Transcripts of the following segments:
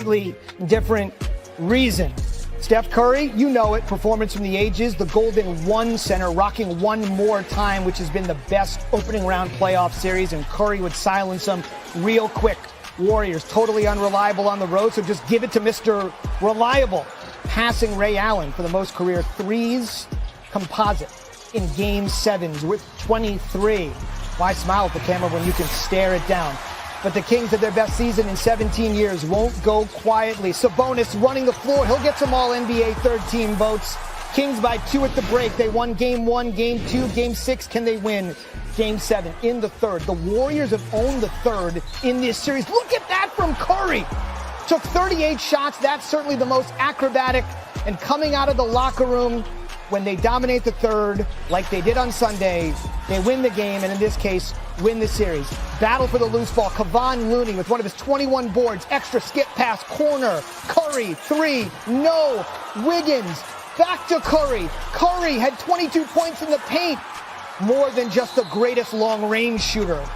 completely different reason. Steph Curry, you know it, performance from the ages, the Golden One center, rocking one more time, which has been the best opening round playoff series, and Curry would silence them real quick. Warriors totally unreliable on the road, so just give it to Mr. Reliable. Passing Ray Allen for the most career threes composite in Game 7s with 23. Why smile at the camera when you can stare it down? But the Kings had their best season in 17 years. Won't go quietly. Sabonis running the floor. He'll get some all-NBA third-team votes. Kings by 2 at the break. They won Game 1, Game 2, Game 6. Can they win Game 7 in the third? The Warriors have owned the third in this series. Look at that from Curry. Took 38 shots. That's certainly the most acrobatic. And coming out of the locker room, when they dominate the third, like they did on Sunday, they win the game, and in this case, win the series. Battle for the loose ball. Kevon Looney with one of his 21 boards. Extra skip pass, corner. Curry, 3, no. Wiggins, back to Curry. Curry had 22 points in the paint. More than just the greatest long-range shooter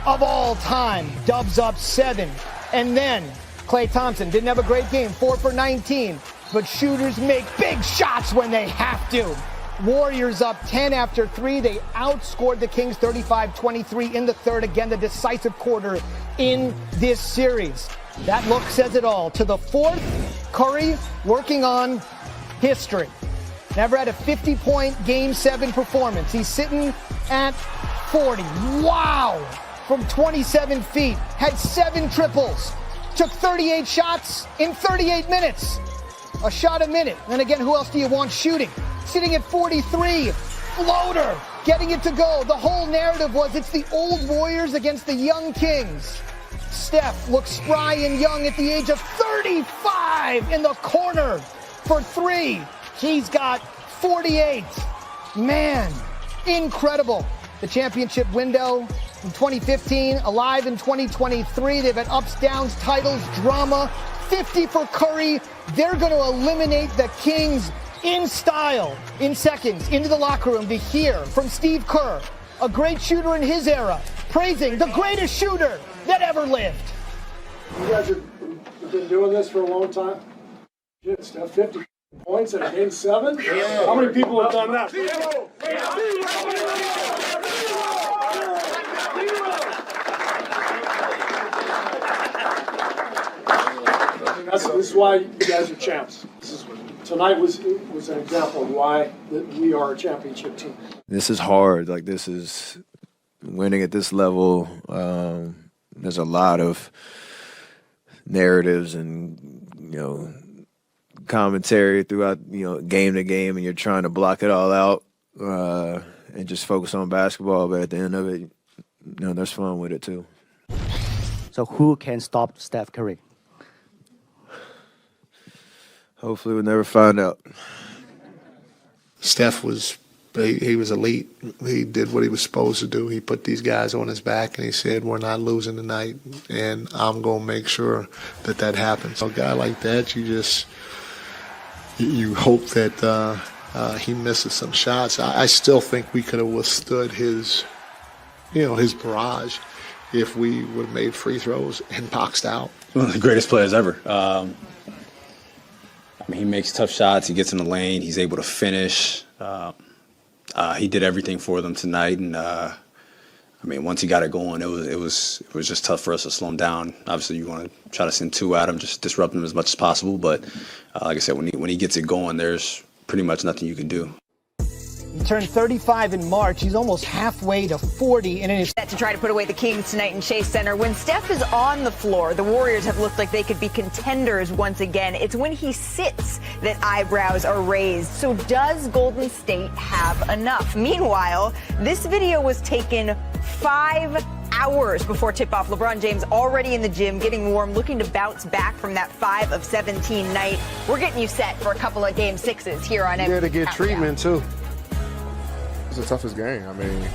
of all time. Dubs up 7. And then Klay Thompson didn't have a great game, 4 for 19. But shooters make big shots when they have to. Warriors up 10 after 3. They outscored the Kings 35-23 in the third. Again, the decisive quarter in this series. That look says it all. To the fourth, Curry working on history. Never had a 50-point Game 7 performance. He's sitting at 40. Wow! From 27 feet. Had 7 triples. Took 38 shots in 38 minutes. A shot a minute. And again, who else do you want shooting? Sitting at 43. Floater. Getting it to go. The whole narrative was it's the old Warriors against the young Kings. Steph looks spry and young at the age of 35 in the corner for 3. He's got 48. Man, incredible. The championship window in 2015, alive in 2023. They've had ups, downs, titles, drama. 50 for Curry. They're going to eliminate the Kings in style in seconds into the locker room to hear from Steve Kerr, a great shooter in his era, praising the greatest shooter that ever lived. You guys have been doing this for a long time. Shit, Steph, 50 points in Game 7? Yeah. How many people have done that? This is why you guys are champs. Tonight was an example of why we are a championship team. This is hard. Like, this is winning at this level. There's a lot of narratives and, commentary throughout, game to game, and you're trying to block it all out and just focus on basketball. But at the end of it, there's fun with it too. So who can stop Steph Curry? Hopefully we'll never find out. Steph he was elite. He did what he was supposed to do. He put these guys on his back and he said, we're not losing tonight, and I'm going to make sure that happens. A guy like that, you hope that he misses some shots. I still think we could have withstood his barrage if we would have made free throws and boxed out. One of the greatest players ever. He makes tough shots. He gets in the lane. He's able to finish. He did everything for them tonight, and once he got it going, it was just tough for us to slow him down. Obviously, you want to try to send 2 at him, just disrupt him as much as possible. But like I said, when he gets it going, there's pretty much nothing you can do. He turned 35 in March. He's almost halfway to 40. And in his set to try to put away the Kings tonight in Chase Center. When Steph is on the floor, the Warriors have looked like they could be contenders once again. It's when he sits that eyebrows are raised. So does Golden State have enough? Meanwhile, this video was taken 5 hours before tip-off. LeBron James already in the gym, getting warm, looking to bounce back from that 5 of 17 night. We're getting you set for a couple of Game 6s here on NBA. Yeah, to get treatment, too. It's the toughest game.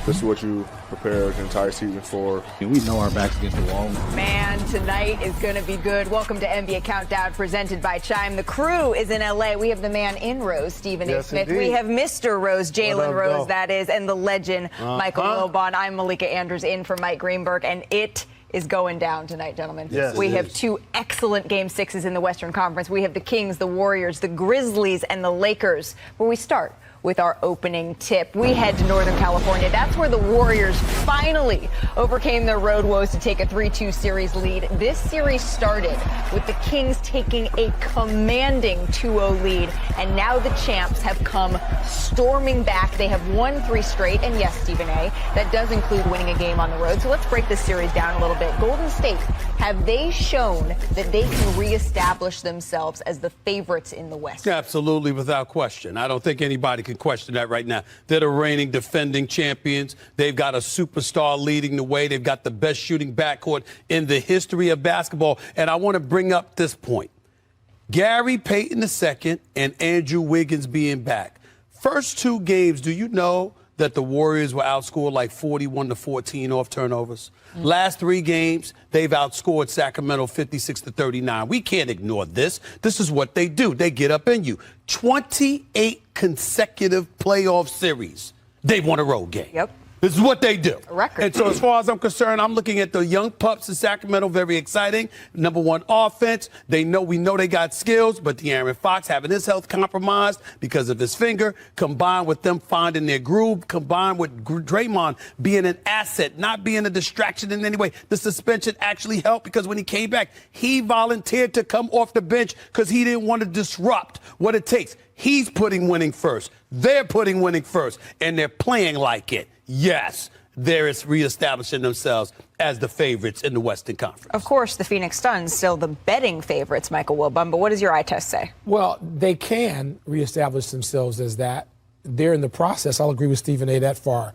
This is what you prepare the entire season for. We know our back's against the wall. Man, tonight is going to be good. Welcome to NBA Countdown, presented by Chime. The crew is in L.A. We have the man in Rose, Stephen A. Smith. Indeed. We have Mr. Rose, Jalen Rose, that is, and the legend, Michael Wilbon. I'm Malika Andrews in for Mike Greenberg, and it is going down tonight, gentlemen. Yes, we it have is. 2 excellent Game 6s in the Western Conference. We have the Kings, the Warriors, the Grizzlies, and the Lakers. But we start with our opening tip. We head to Northern California. That's where the Warriors finally overcame their road woes to take a 3-2 series lead. This series started with the Kings taking a commanding 2-0 lead, and now the champs have come storming back. They have won 3 straight, and yes, Stephen A., that does include winning a game on the road. So let's break this series down a little bit. Golden State, have they shown that they can reestablish themselves as the favorites in the West? Absolutely, without question. I don't think anybody can question that right now. They're the reigning defending champions. They've got a superstar leading the way. They've got the best shooting backcourt in the history of basketball. And I want to bring up this point. Gary Payton II and Andrew Wiggins being back. First 2 games, do you know that the Warriors were outscored like 41-14 off turnovers? Last 3 games, they've outscored Sacramento 56-39. We can't ignore this. This is what they do. They get up in you. 28 consecutive playoff series. They won a road game. Yep. This is what they do. A record. And so as far as I'm concerned, I'm looking at the young pups in Sacramento, very exciting. Number 1 offense. We know they got skills, but De'Aaron Fox having his health compromised because of his finger, combined with them finding their groove, combined with Draymond being an asset, not being a distraction in any way. The suspension actually helped because when he came back, he volunteered to come off the bench because he didn't want to disrupt what it takes. He's putting winning first. They're putting winning first, and they're playing like it. Yes, they're reestablishing themselves as the favorites in the Western Conference. Of course, the Phoenix Suns still the betting favorites, Michael Wilbon, but what does your eye test say? Well, they can reestablish themselves as that. They're in the process. I'll agree with Stephen A. that far.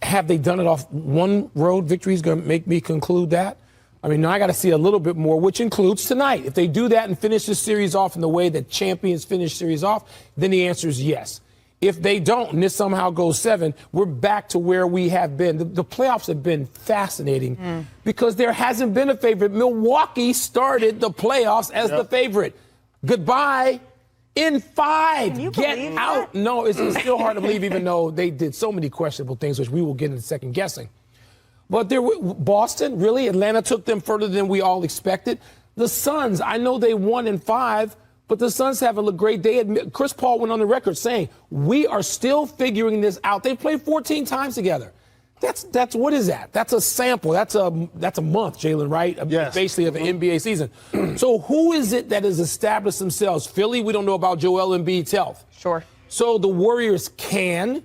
Have they done it off one road victory is going to make me conclude that? I mean, now I got to see a little bit more, which includes tonight. If they do that and finish the series off in the way that champions finish series off, then the answer is yes. If they don't, and this somehow goes 7, we're back to where we have been. The playoffs have been fascinating because there hasn't been a favorite. Milwaukee started the playoffs as the favorite. Goodbye. In 5. Can you Get believe out. that? No, it's still hard to believe, even though they did so many questionable things, which we will get into second guessing. But Boston, really, Atlanta took them further than we all expected. The Suns, I know they won in 5. But the Suns have a great day. Chris Paul went on the record saying, we are still figuring this out. They played 14 times together. That's what is that? That's a sample. That's a month, Jalen, right? Yes. Basically of an NBA season. So who is it that has established themselves? Philly, we don't know about Joel Embiid's health. Sure. So the Warriors can.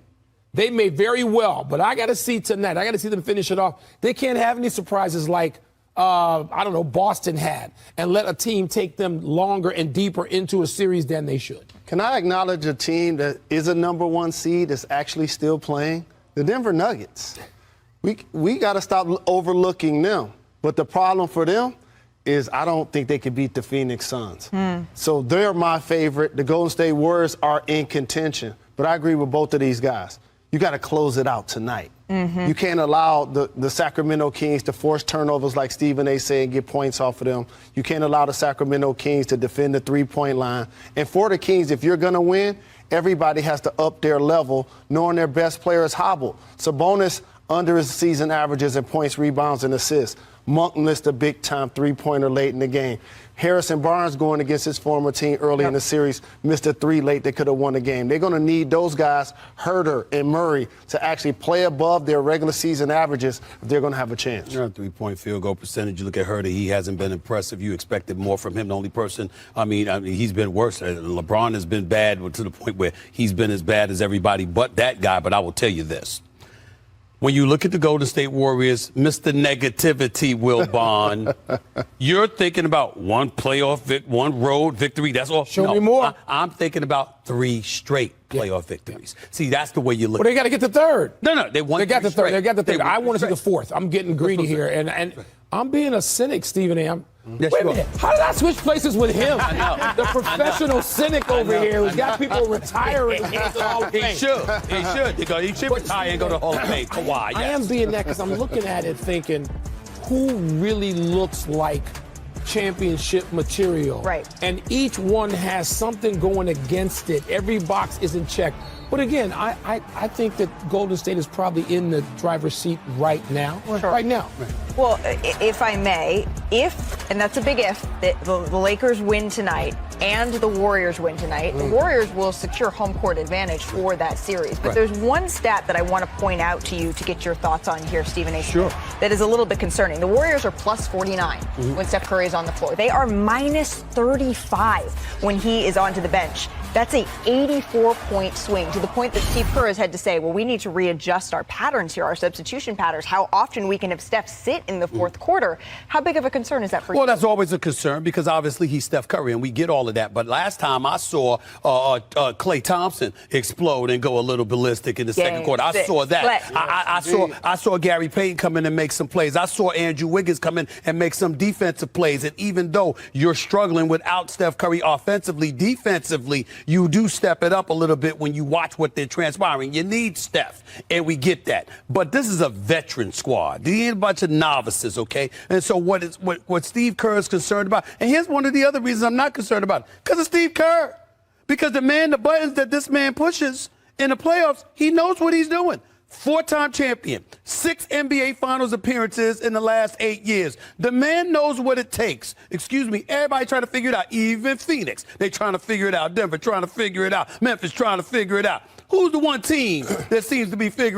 They may very well. But I got to see tonight. I got to see them finish it off. They can't have any surprises like Boston had, and let a team take them longer and deeper into a series than they should. Can I acknowledge a team that is a number 1 seed that's actually still playing? The Denver Nuggets. We got to stop overlooking them. But the problem for them is I don't think they could beat the Phoenix Suns. So they're my favorite. The Golden State Warriors are in contention. But I agree with both of these guys. You got to close it out tonight. You can't allow the Sacramento Kings to force turnovers like Stephen A. said and get points off of them. You can't allow the Sacramento Kings to defend the 3-point line. And for the Kings, if you're going to win, everybody has to up their level, knowing their best players hobble. Sabonis under his season averages in points, rebounds, and assists. Monk missed a big-time 3-pointer late in the game. Harrison Barnes going against his former team early in the series, missed a 3 late that could have won the game. They're going to need those guys, Herter and Murray, to actually play above their regular season averages if they're going to have a chance. 3-point field goal percentage. You look at Herter, he hasn't been impressive. You expected more from him. The only person, I mean, he's been worse. LeBron has been bad to the point where he's been as bad as everybody but that guy. But I will tell you this. When you look at the Golden State Warriors, Mr. Negativity, Wilbon, you're thinking about one road victory. That's all. Show me more. I'm thinking about 3 straight playoff victories. See, that's the way you look. Well, they got to get the 3rd. No, they won. They got the 3rd. Straight. They got the 3rd. They I want to see the straight. 4th. I'm getting greedy here, and I'm being a cynic, Stephen A. Yes, Wait a you are. minute. How did I switch places with him? I know. The professional cynic over here who's got people retiring. He should. Because he should retire and go to the Hall of Fame. Kawhi, yes. I am being that because I'm looking at it thinking, who really looks like championship material. Right. And each one has something going against it. Every box isn't checked. But again, I think that Golden State is probably in the driver's seat right now. Sure. Right now. Well, if I may, and that's a big if, the Lakers win tonight and the Warriors win tonight, the Warriors will secure home court advantage for that series. But there's one stat that I want to point out to you to get your thoughts on here, Stephen A. Smith, that is a little bit concerning. The Warriors are plus 49 when Steph Curry is on the floor. They are minus 35 when he is onto the bench. That's a 84-point swing, to the point that Steve Kerr has had to say, well, we need to readjust our patterns here, our substitution patterns, how often we can have Steph sit in the fourth quarter. How big of a concern is that for you? Well, that's always a concern because obviously he's Steph Curry, and we get all of that. But last time I saw Klay Thompson explode and go a little ballistic in the second quarter. I saw that. I saw Gary Payton come in and make some plays. I saw Andrew Wiggins come in and make some defensive plays. And even though you're struggling without Steph Curry offensively, defensively, you do step it up a little bit when you watch what they're transpiring. You need Steph, and we get that. But this is a veteran squad. These ain't a bunch of novices, okay? And so what Steve Kerr is concerned about, and here's one of the other reasons I'm not concerned about it, because of Steve Kerr. Because the buttons that this man pushes in the playoffs, he knows what he's doing. 4-time champion, 6 NBA Finals appearances in the last 8 years. The man knows what it takes. Excuse me, everybody trying to figure it out. Even Phoenix, they trying to figure it out. Denver trying to figure it out. Memphis trying to figure it out. Who's the one team that seems to be figuring